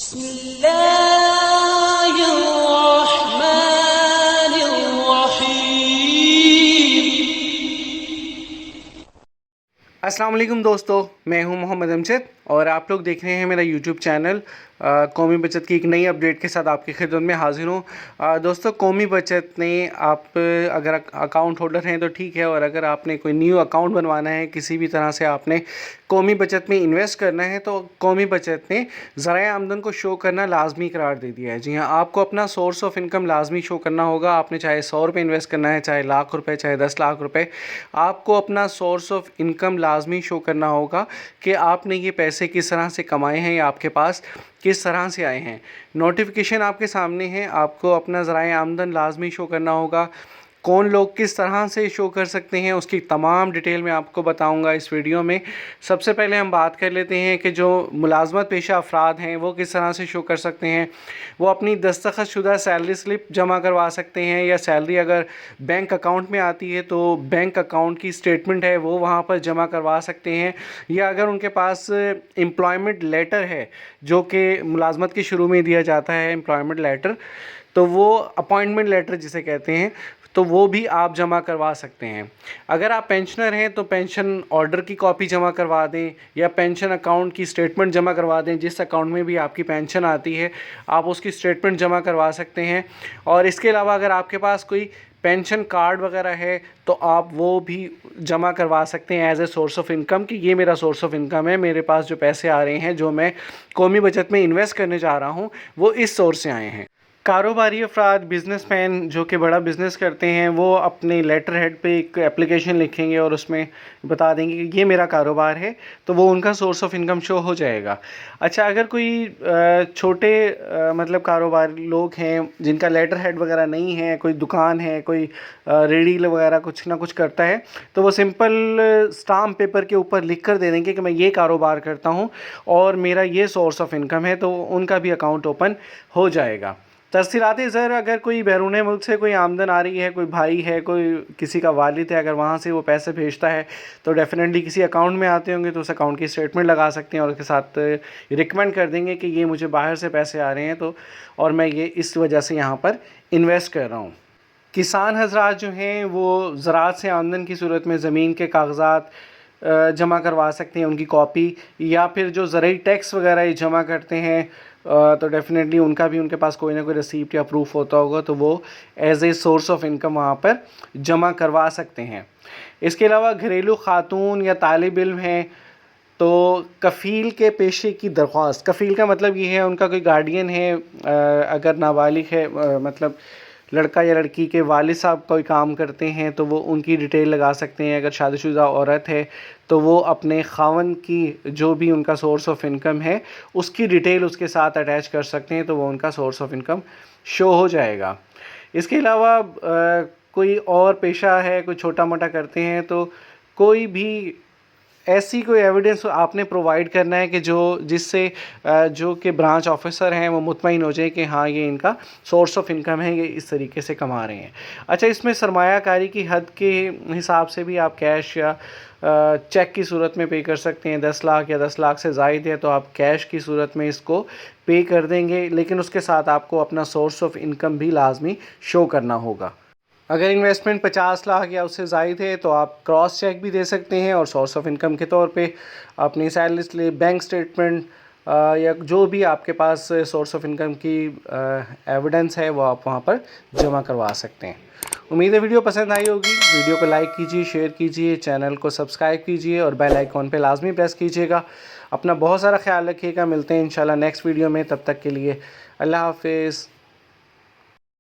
بسم اللہ الرحمن الرحیم۔ السلام علیکم دوستو، میں ہوں محمد امجد اور آپ لوگ دیکھ رہے ہیں میرا یوٹیوب چینل قومی بچت کی ایک نئی اپڈیٹ کے ساتھ آپ کی خدمت میں حاضر ہوں۔ دوستو، قومی بچت نے آپ اگر اکاؤنٹ ہولڈر ہیں تو ٹھیک ہے، اور اگر آپ نے کوئی نیو اکاؤنٹ بنوانا ہے، کسی بھی طرح سے آپ نے قومی بچت میں انویسٹ کرنا ہے، تو قومی بچت نے ذرائع آمدن کو شو کرنا لازمی قرار دے دیا ہے۔ جی ہاں، آپ کو اپنا سورس آف انکم لازمی شو کرنا ہوگا۔ آپ نے چاہے 100 روپے انویسٹ کرنا ہے، چاہے لاکھ روپے، چاہے 10 لاکھ روپے، آپ کو اپنا سورس آف انکم لازمی شو کرنا ہوگا کہ آپ نے یہ پیسے کس طرح سے کمائے ہیں یا آپ کے پاس کس طرح سے آئے ہیں۔ نوٹیفیکیشن آپ کے سامنے ہے، آپ کو اپنا ذرائع آمدن لازمی شو کرنا ہوگا۔ کون لوگ کس طرح سے شو کر سکتے ہیں، اس کی تمام ڈیٹیل میں آپ کو بتاؤں گا اس ویڈیو میں۔ سب سے پہلے ہم بات کر لیتے ہیں کہ جو ملازمت پیشہ افراد ہیں وہ کس طرح سے شو کر سکتے ہیں۔ وہ اپنی دستخط شدہ سیلری سلپ جمع کروا سکتے ہیں، یا سیلری اگر بینک اکاؤنٹ میں آتی ہے تو بینک اکاؤنٹ کی سٹیٹمنٹ ہے وہ وہاں پر جمع کروا سکتے ہیں، یا اگر ان کے پاس امپلائمنٹ لیٹر ہے جو کہ ملازمت کے شروع میں دیا جاتا ہے امپلائمنٹ لیٹر، تو وہ اپوائنٹمنٹ لیٹر جسے کہتے ہیں، تو وہ بھی آپ جمع کروا سکتے ہیں۔ اگر آپ پینشنر ہیں تو پینشن آرڈر کی کاپی جمع کروا دیں، یا پینشن اکاؤنٹ کی سٹیٹمنٹ جمع کروا دیں۔ جس اکاؤنٹ میں بھی آپ کی پینشن آتی ہے آپ اس کی سٹیٹمنٹ جمع کروا سکتے ہیں۔ اور اس کے علاوہ اگر آپ کے پاس کوئی پینشن کارڈ وغیرہ ہے تو آپ وہ بھی جمع کروا سکتے ہیں as a source of income, کہ یہ میرا سورس آف انکم ہے، میرے پاس جو پیسے آ رہے ہیں جو میں قومی بچت میں انویسٹ کرنے جا رہا ہوں وہ اس سورس سے آئے ہیں۔ کاروباری افراد، بزنس مین جو کہ بڑا بزنس کرتے ہیں، وہ اپنے لیٹر ہیڈ پہ ایک اپلیکیشن لکھیں گے اور اس میں بتا دیں گے کہ یہ میرا کاروبار ہے، تو وہ ان کا سورس آف انکم شو ہو جائے گا۔ اچھا، اگر کوئی چھوٹے مطلب کاروباری لوگ ہیں جن کا لیٹر ہیڈ وغیرہ نہیں ہے، کوئی دکان ہے، کوئی ریڑھی وغیرہ کچھ نہ کچھ کرتا ہے، تو وہ سمپل اسٹامپ پیپر کے اوپر لکھ کر دے دیں گے کہ میں یہ کاروبار کرتا ہوں اور میرا یہ سورس آف انکم ہے، تو ان کا بھی اکاؤنٹ اوپن ہو جائے گا۔ ترسیلات زر، اگر کوئی بیرون ملک سے کوئی آمدن آ رہی ہے، کوئی بھائی ہے، کوئی کسی کا والد ہے، اگر وہاں سے وہ پیسے بھیجتا ہے تو ڈیفینیٹلی کسی اکاؤنٹ میں آتے ہوں گے، تو اس اکاؤنٹ کی اسٹیٹمنٹ لگا سکتے ہیں اور اس کے ساتھ ریکمینڈ کر دیں گے کہ یہ مجھے باہر سے پیسے آ رہے ہیں تو اور میں یہ اس وجہ سے یہاں پر انویسٹ کر رہا ہوں۔ کسان حضرات جو ہیں وہ زراعت سے آمدن کی صورت میں زمین کے کاغذات جمع کروا سکتے ہیں، ان کی کاپی، یا پھر جو زرعی ٹیکس وغیرہ یہ جمع کرتے ہیں تو ڈیفینیٹلی ان کا بھی ان کے پاس کوئی نہ کوئی ریسیپٹ یا پروف ہوتا ہوگا، تو وہ as a source of income وہاں پر جمع کروا سکتے ہیں۔ اس کے علاوہ گھریلو خاتون یا طالب علم ہیں تو کفیل کے پیشے کی درخواست، کفیل کا مطلب یہ ہے ان کا کوئی گارڈین ہے، اگر نابالغ ہے مطلب لڑکا یا لڑکی کے والد صاحب کوئی کام کرتے ہیں تو وہ ان کی ڈیٹیل لگا سکتے ہیں۔ اگر شادی شدہ عورت ہے تو وہ اپنے خاوند کی جو بھی ان کا سورس آف انکم ہے اس کی ڈیٹیل اس کے ساتھ اٹیچ کر سکتے ہیں، تو وہ ان کا سورس آف انکم شو ہو جائے گا۔ اس کے علاوہ کوئی اور پیشہ ہے، کوئی چھوٹا موٹا کرتے ہیں، تو کوئی بھی ایسی کوئی ایویڈنس آپ نے پرووائڈ کرنا ہے کہ جس سے جو کہ برانچ آفیسر ہیں وہ مطمئن ہو جائے کہ ہاں یہ ان کا سورس آف انکم ہے، یہ اس طریقے سے کما رہے ہیں۔ اچھا، اس میں سرمایہ کاری کی حد کے حساب سے بھی آپ کیش یا چیک کی صورت میں پے کر سکتے ہیں۔ 10 لاکھ یا 10 لاکھ سے زائد ہے تو آپ کیش کی صورت میں اس کو پے کر دیں گے، لیکن اس کے ساتھ آپ کو اپنا سورس آف انکم بھی لازمی شو کرنا ہوگا۔ اگر انویسٹمنٹ 50 لاکھ یا اس سے زائد ہے تو آپ کراس چیک بھی دے سکتے ہیں، اور سورس آف انکم کے طور پہ اپنی سیلری سلپ، بینک سٹیٹمنٹ یا جو بھی آپ کے پاس سورس آف انکم کی ایویڈنس ہے وہ آپ وہاں پر جمع کروا سکتے ہیں۔ امید ہے ویڈیو پسند آئی ہوگی۔ ویڈیو کو لائک کیجیے، شیئر کیجیے، چینل کو سبسکرائب کیجیے اور بیل آئیکن پہ لازمی پریس کیجیے گا۔ اپنا بہت سارا خیال رکھیے گا، ملتے ہیں انشاءاللہ نیکسٹ ویڈیو میں، تب تک کے لیے اللہ حافظ۔